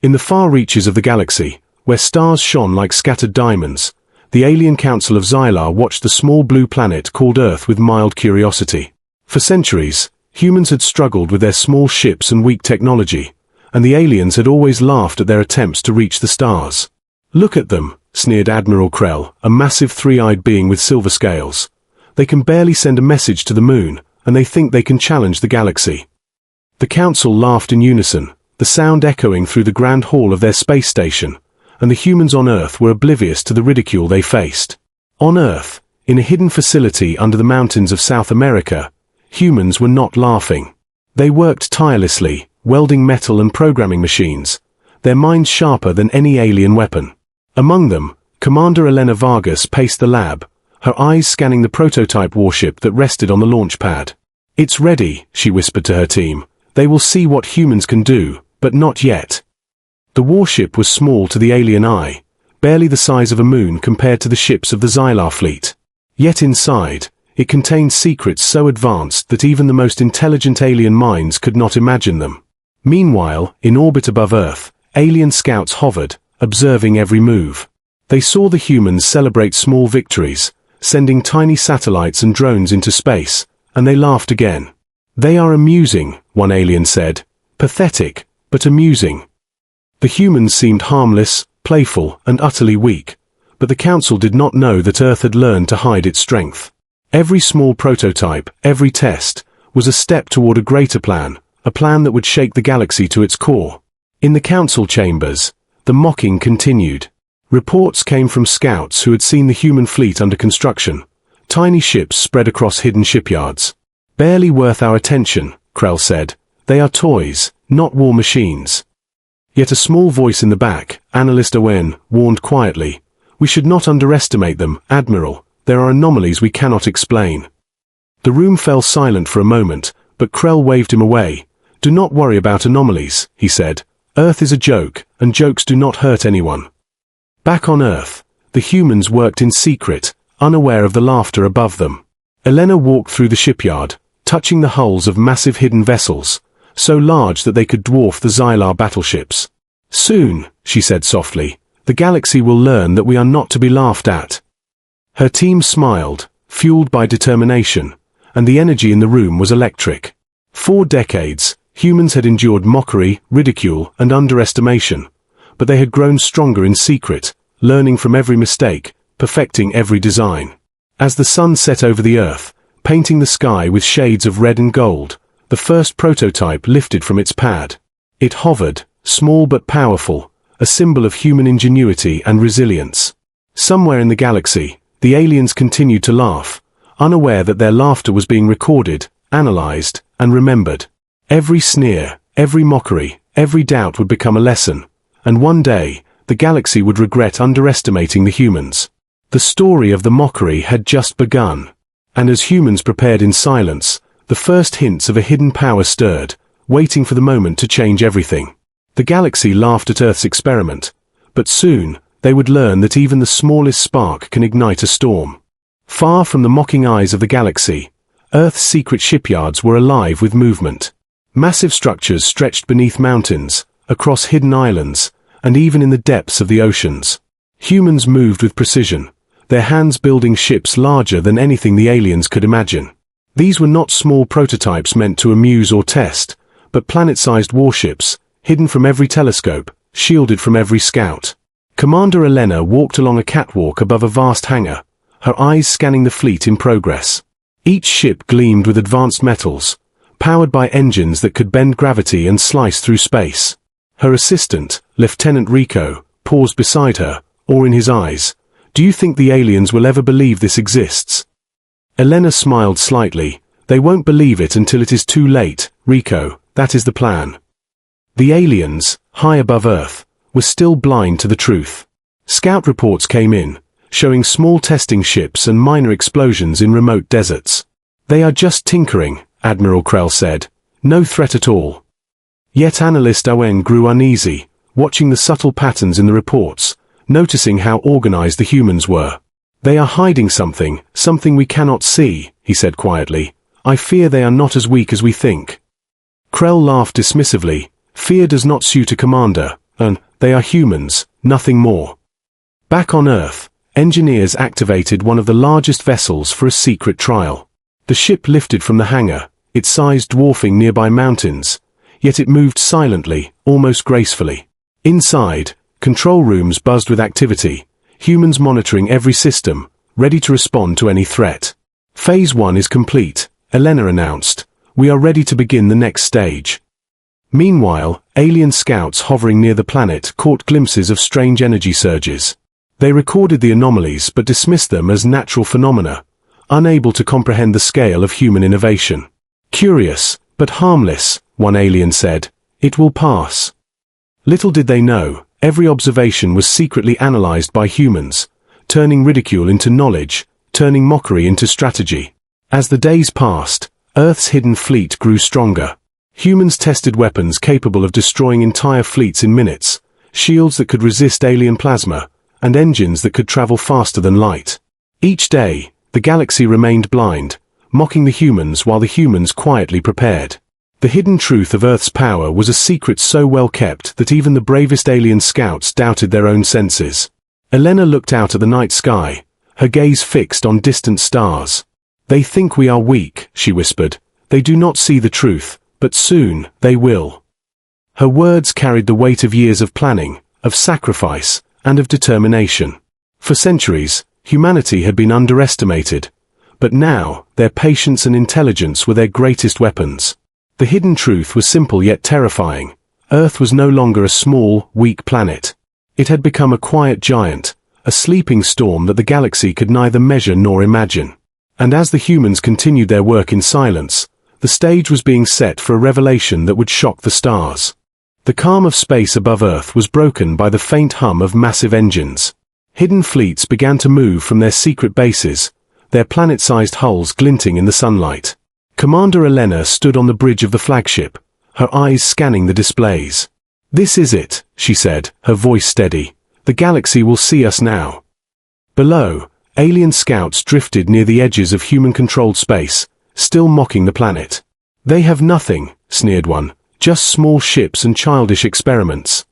In the far reaches of the galaxy, where stars shone like scattered diamonds, the alien council of Xylar watched the small blue planet called Earth with mild curiosity. For centuries, humans had struggled with their small ships and weak technology, and the aliens had always laughed at their attempts to reach the stars. "Look at them," sneered Admiral Krell, a massive three-eyed being with silver scales. "They can barely send a message to the moon, and they think they can challenge the galaxy." The council laughed in unison, the sound echoing through the grand hall of their space station, and the humans on Earth were oblivious to the ridicule they faced. On Earth, in a hidden facility under the mountains of South America, humans were not laughing. They worked tirelessly, welding metal and programming machines, their minds sharper than any alien weapon. Among them, Commander Elena Vargas paced the lab, her eyes scanning the prototype warship that rested on the launch pad. "It's ready," she whispered to her team. "They will see what humans can do, but not yet." The warship was small to the alien eye, barely the size of a moon compared to the ships of the Xylar fleet. Yet inside, it contained secrets so advanced that even the most intelligent alien minds could not imagine them. Meanwhile, in orbit above Earth, alien scouts hovered, observing every move. They saw the humans celebrate small victories, sending tiny satellites and drones into space, and they laughed again. "They are amusing," one alien said. "Pathetic, but amusing." The humans seemed harmless, playful, and utterly weak, but the Council did not know that Earth had learned to hide its strength. Every small prototype, every test, was a step toward a greater plan, a plan that would shake the galaxy to its core. In the Council chambers, the mocking continued. Reports came from scouts who had seen the human fleet under construction, tiny ships spread across hidden shipyards. "Barely worth our attention," Krell said. "They are toys, not war machines." Yet a small voice in the back, Analyst Owen, warned quietly, "We should not underestimate them, Admiral. There are anomalies we cannot explain." The room fell silent for a moment, but Krell waved him away. "Do not worry about anomalies," he said. "Earth is a joke, and jokes do not hurt anyone." Back on Earth, the humans worked in secret, unaware of the laughter above them. Elena walked through the shipyard, touching the hulls of massive hidden vessels, so large that they could dwarf the Xylar battleships. "Soon," she said softly, "the galaxy will learn that we are not to be laughed at." Her team smiled, fueled by determination, and the energy in the room was electric. For decades, humans had endured mockery, ridicule, and underestimation, but they had grown stronger in secret, learning from every mistake, perfecting every design. As the sun set over the Earth, painting the sky with shades of red and gold, the first prototype lifted from its pad. It hovered, small but powerful, a symbol of human ingenuity and resilience. Somewhere in the galaxy, the aliens continued to laugh, unaware that their laughter was being recorded, analyzed, and remembered. Every sneer, every mockery, every doubt would become a lesson, and one day, the galaxy would regret underestimating the humans. The story of the mockery had just begun, and as humans prepared in silence, the first hints of a hidden power stirred, waiting for the moment to change everything. The galaxy laughed at Earth's experiment, but soon, they would learn that even the smallest spark can ignite a storm. Far from the mocking eyes of the galaxy, Earth's secret shipyards were alive with movement. Massive structures stretched beneath mountains, across hidden islands, and even in the depths of the oceans. Humans moved with precision, their hands building ships larger than anything the aliens could imagine. These were not small prototypes meant to amuse or test, but planet-sized warships, hidden from every telescope, shielded from every scout. Commander Elena walked along a catwalk above a vast hangar, her eyes scanning the fleet in progress. Each ship gleamed with advanced metals, powered by engines that could bend gravity and slice through space. Her assistant, Lieutenant Rico, paused beside her, awe in his eyes. "Do you think the aliens will ever believe this exists?" Elena smiled slightly. "They won't believe it until it is too late, Rico, that is the plan." The aliens, high above Earth, were still blind to the truth. Scout reports came in, showing small testing ships and minor explosions in remote deserts. "They are just tinkering," Admiral Krell said. "No threat at all." Yet Analyst Owen grew uneasy, watching the subtle patterns in the reports, noticing how organized the humans were. "They are hiding something, something we cannot see," he said quietly. "I fear they are not as weak as we think." Krell laughed dismissively. "Fear does not suit a commander. And they are humans, nothing more. Back on Earth, engineers activated one of the largest vessels for a secret trial. The ship lifted from the hangar, its size dwarfing nearby mountains, yet it moved silently, almost gracefully. Inside, control rooms buzzed with activity, humans monitoring every system, ready to respond to any threat. Phase 1 is complete, Elena announced. We are ready to begin the next stage. Meanwhile, alien scouts hovering near the planet caught glimpses of strange energy surges. They recorded the anomalies but dismissed them as natural phenomena, unable to comprehend the scale of human innovation. Curious, but harmless, one alien said. It will pass. Little did they know, every observation was secretly analyzed by humans, turning ridicule into knowledge, turning mockery into strategy. As the days passed, Earth's hidden fleet grew stronger. Humans tested weapons capable of destroying entire fleets in minutes, shields that could resist alien plasma, and engines that could travel faster than light. Each day, the galaxy remained blind, mocking the humans while the humans quietly prepared. The hidden truth of Earth's power was a secret so well kept that even the bravest alien scouts doubted their own senses. Elena looked out at the night sky, her gaze fixed on distant stars. They think we are weak, she whispered. They do not see the truth, but soon they will. Her words carried the weight of years of planning, of sacrifice, and of determination. For centuries, humanity had been underestimated, but now their patience and intelligence were their greatest weapons. The hidden truth was simple yet terrifying. Earth was no longer a small, weak planet. It had become a quiet giant, a sleeping storm that the galaxy could neither measure nor imagine. And as the humans continued their work in silence, the stage was being set for a revelation that would shock the stars. The calm of space above Earth was broken by the faint hum of massive engines. Hidden fleets began to move from their secret bases, their planet-sized hulls glinting in the sunlight. Commander Elena stood on the bridge of the flagship, her eyes scanning the displays. "This is it," she said, her voice steady. "The galaxy will see us now." Below, alien scouts drifted near the edges of human-controlled space, still mocking the planet. "They have nothing," sneered one, "just small ships and childish experiments."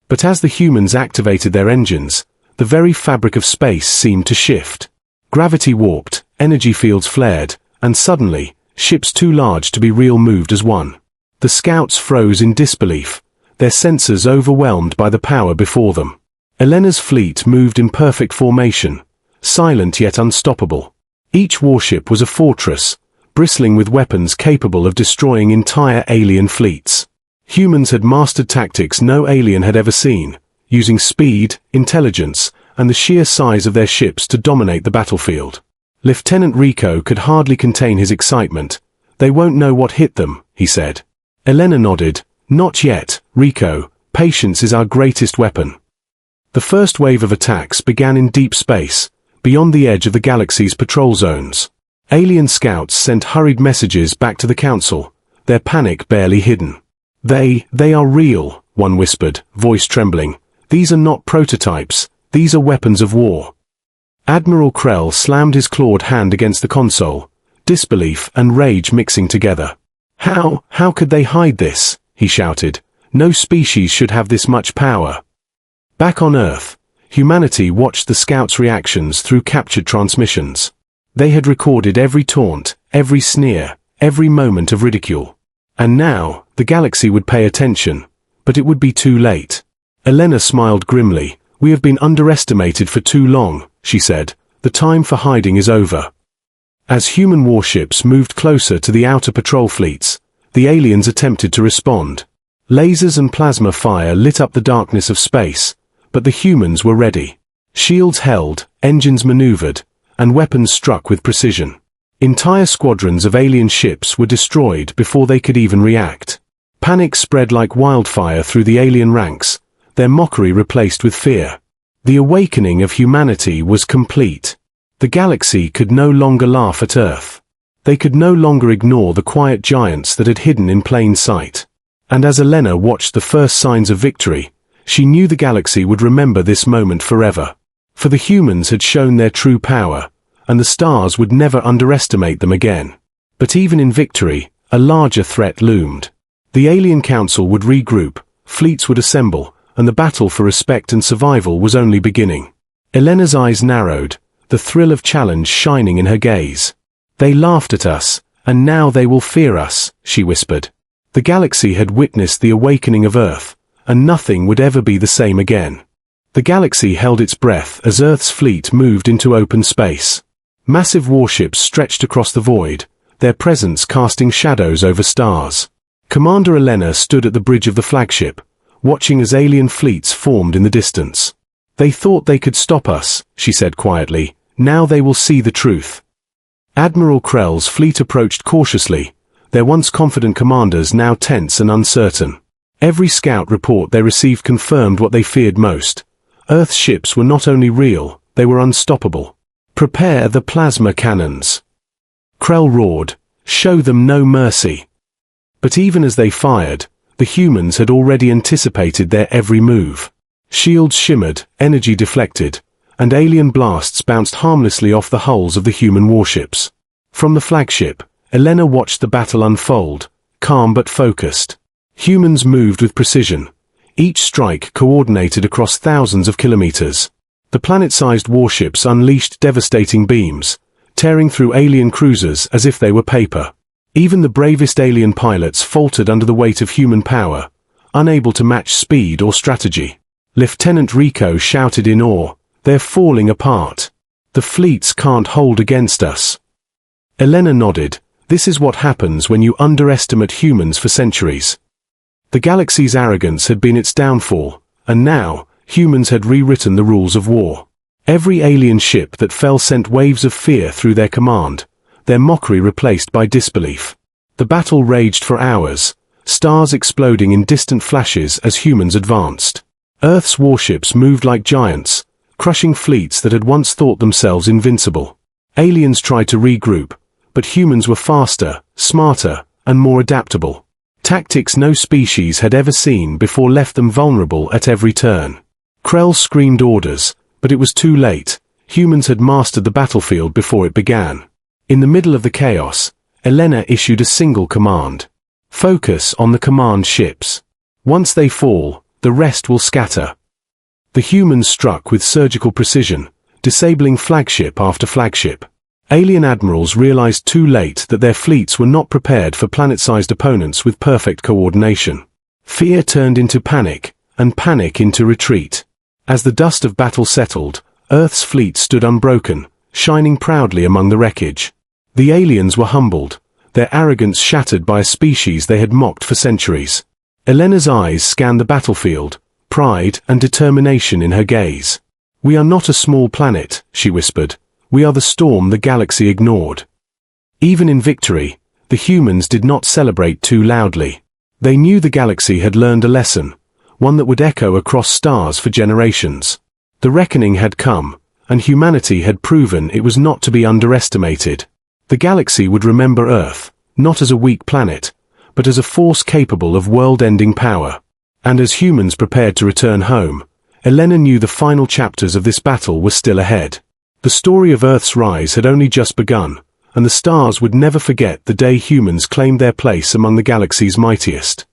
But as the humans activated their engines, the very fabric of space seemed to shift. Gravity warped, energy fields flared, and suddenly, ships too large to be real moved as one. The scouts froze in disbelief, their senses overwhelmed by the power before them. Elena's fleet moved in perfect formation, silent yet unstoppable. Each warship was a fortress, bristling with weapons capable of destroying entire alien fleets. Humans had mastered tactics no alien had ever seen, using speed, intelligence, and the sheer size of their ships to dominate the battlefield. Lieutenant Rico could hardly contain his excitement. "They won't know what hit them," he said. Elena nodded. "Not yet, Rico. Patience is our greatest weapon." The first wave of attacks began in deep space, beyond the edge of the galaxy's patrol zones. Alien scouts sent hurried messages back to the Council, their panic barely hidden. They are real," one whispered, voice trembling. "These are not prototypes, these are weapons of war." Admiral Krell slammed his clawed hand against the console, disbelief and rage mixing together. How could they hide this?" he shouted. "No species should have this much power." Back on Earth, humanity watched the scouts' reactions through captured transmissions. They had recorded every taunt, every sneer, every moment of ridicule. And now, the galaxy would pay attention, but it would be too late. Elena smiled grimly. "We have been underestimated for too long," she said. "The time for hiding is over." As human warships moved closer to the outer patrol fleets, the aliens attempted to respond. Lasers and plasma fire lit up the darkness of space, but the humans were ready. Shields held, engines maneuvered, and weapons struck with precision. Entire squadrons of alien ships were destroyed before they could even react. Panic spread like wildfire through the alien ranks, their mockery replaced with fear. The awakening of humanity was complete. The galaxy could no longer laugh at Earth. They could no longer ignore the quiet giants that had hidden in plain sight. And as Elena watched the first signs of victory, she knew the galaxy would remember this moment forever. For the humans had shown their true power, and the stars would never underestimate them again. But even in victory, a larger threat loomed. The alien council would regroup, fleets would assemble, and the battle for respect and survival was only beginning. Elena's eyes narrowed, the thrill of challenge shining in her gaze. "They laughed at us, and now they will fear us," she whispered. The galaxy had witnessed the awakening of Earth, and nothing would ever be the same again. The galaxy held its breath as Earth's fleet moved into open space. Massive warships stretched across the void, their presence casting shadows over stars. Commander Elena stood at the bridge of the flagship, watching as alien fleets formed in the distance. "They thought they could stop us," she said quietly. "Now they will see the truth." Admiral Krell's fleet approached cautiously, their once confident commanders now tense and uncertain. Every scout report they received confirmed what they feared most. Earth's ships were not only real, they were unstoppable. "Prepare the plasma cannons," Krell roared. "Show them no mercy." But even as they fired, the humans had already anticipated their every move. Shields shimmered, energy deflected, and alien blasts bounced harmlessly off the hulls of the human warships. From the flagship, Elena watched the battle unfold, calm but focused. Humans moved with precision, each strike coordinated across thousands of kilometers. The planet-sized warships unleashed devastating beams, tearing through alien cruisers as if they were paper. Even the bravest alien pilots faltered under the weight of human power, unable to match speed or strategy. Lieutenant Rico shouted in awe, "They're falling apart. The fleets can't hold against us." Elena nodded. "This is what happens when you underestimate humans for centuries." The galaxy's arrogance had been its downfall, and now, humans had rewritten the rules of war. Every alien ship that fell sent waves of fear through their command, their mockery replaced by disbelief. The battle raged for hours, stars exploding in distant flashes as humans advanced. Earth's warships moved like giants, crushing fleets that had once thought themselves invincible. Aliens tried to regroup, but humans were faster, smarter, and more adaptable. Tactics no species had ever seen before left them vulnerable at every turn. Krell screamed orders, but it was too late. Humans had mastered the battlefield before it began. In the middle of the chaos, Elena issued a single command. "Focus on the command ships. Once they fall, the rest will scatter." The humans struck with surgical precision, disabling flagship after flagship. Alien admirals realized too late that their fleets were not prepared for planet-sized opponents with perfect coordination. Fear turned into panic, and panic into retreat. As the dust of battle settled, Earth's fleet stood unbroken, shining proudly among the wreckage. The aliens were humbled, their arrogance shattered by a species they had mocked for centuries. Elena's eyes scanned the battlefield, pride and determination in her gaze. "We are not a small planet," she whispered. "We are the storm the galaxy ignored." Even in victory, the humans did not celebrate too loudly. They knew the galaxy had learned a lesson, one that would echo across stars for generations. The reckoning had come, and humanity had proven it was not to be underestimated. The galaxy would remember Earth, not as a weak planet, but as a force capable of world-ending power. And as humans prepared to return home, Elena knew the final chapters of this battle were still ahead. The story of Earth's rise had only just begun, and the stars would never forget the day humans claimed their place among the galaxy's mightiest.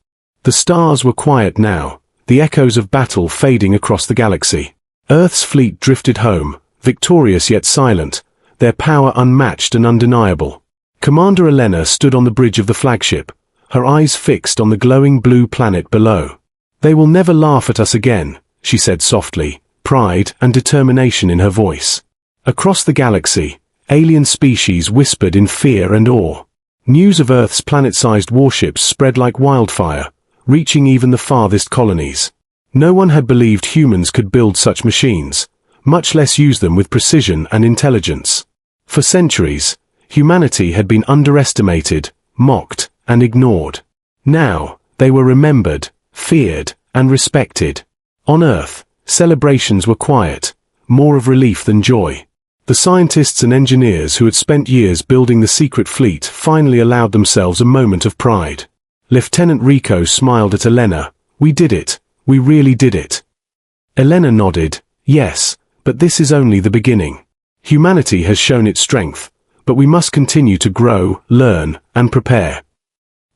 The stars were quiet now, the echoes of battle fading across the galaxy. Earth's fleet drifted home, victorious yet silent, their power unmatched and undeniable. Commander Elena stood on the bridge of the flagship, her eyes fixed on the glowing blue planet below. "They will never laugh at us again," she said softly, pride and determination in her voice. Across the galaxy, alien species whispered in fear and awe. News of Earth's planet-sized warships spread like wildfire, reaching even the farthest colonies. No one had believed humans could build such machines, much less use them with precision and intelligence. For centuries, humanity had been underestimated, mocked, and ignored. Now, they were remembered, feared, and respected. On Earth, celebrations were quiet, more of relief than joy. The scientists and engineers who had spent years building the secret fleet finally allowed themselves a moment of pride. Lieutenant Rico smiled at Elena. "We did it. We really did it." Elena nodded. "Yes, but this is only the beginning. Humanity has shown its strength, but we must continue to grow, learn, and prepare."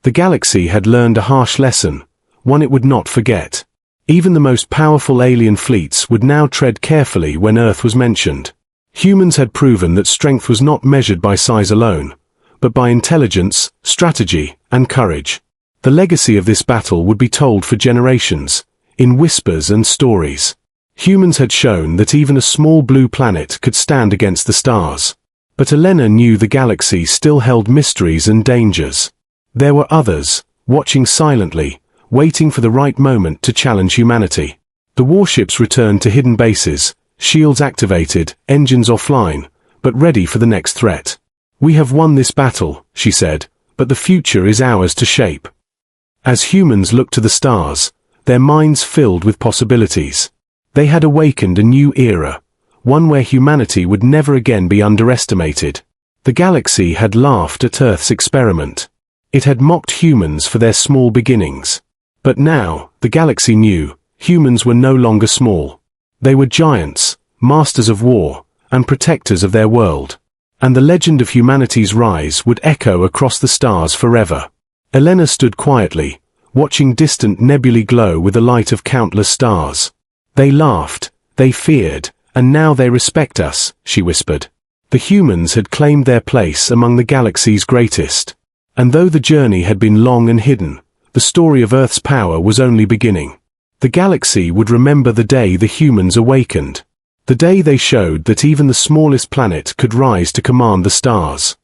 The galaxy had learned a harsh lesson, one it would not forget. Even the most powerful alien fleets would now tread carefully when Earth was mentioned. Humans had proven that strength was not measured by size alone, but by intelligence, strategy, and courage. The legacy of this battle would be told for generations, in whispers and stories. Humans had shown that even a small blue planet could stand against the stars. But Elena knew the galaxy still held mysteries and dangers. There were others, watching silently, waiting for the right moment to challenge humanity. The warships returned to hidden bases, shields activated, engines offline, but ready for the next threat. "We have won this battle," she said, "but the future is ours to shape." As humans looked to the stars, their minds filled with possibilities. They had awakened a new era, one where humanity would never again be underestimated. The galaxy had laughed at Earth's experiment. It had mocked humans for their small beginnings. But now, the galaxy knew, humans were no longer small. They were giants, masters of war, and protectors of their world. And the legend of humanity's rise would echo across the stars forever. Elena stood quietly, watching distant nebulae glow with the light of countless stars. "They laughed, they feared, and now they respect us," she whispered. The humans had claimed their place among the galaxy's greatest. And though the journey had been long and hidden, the story of Earth's power was only beginning. The galaxy would remember the day the humans awakened. The day they showed that even the smallest planet could rise to command the stars.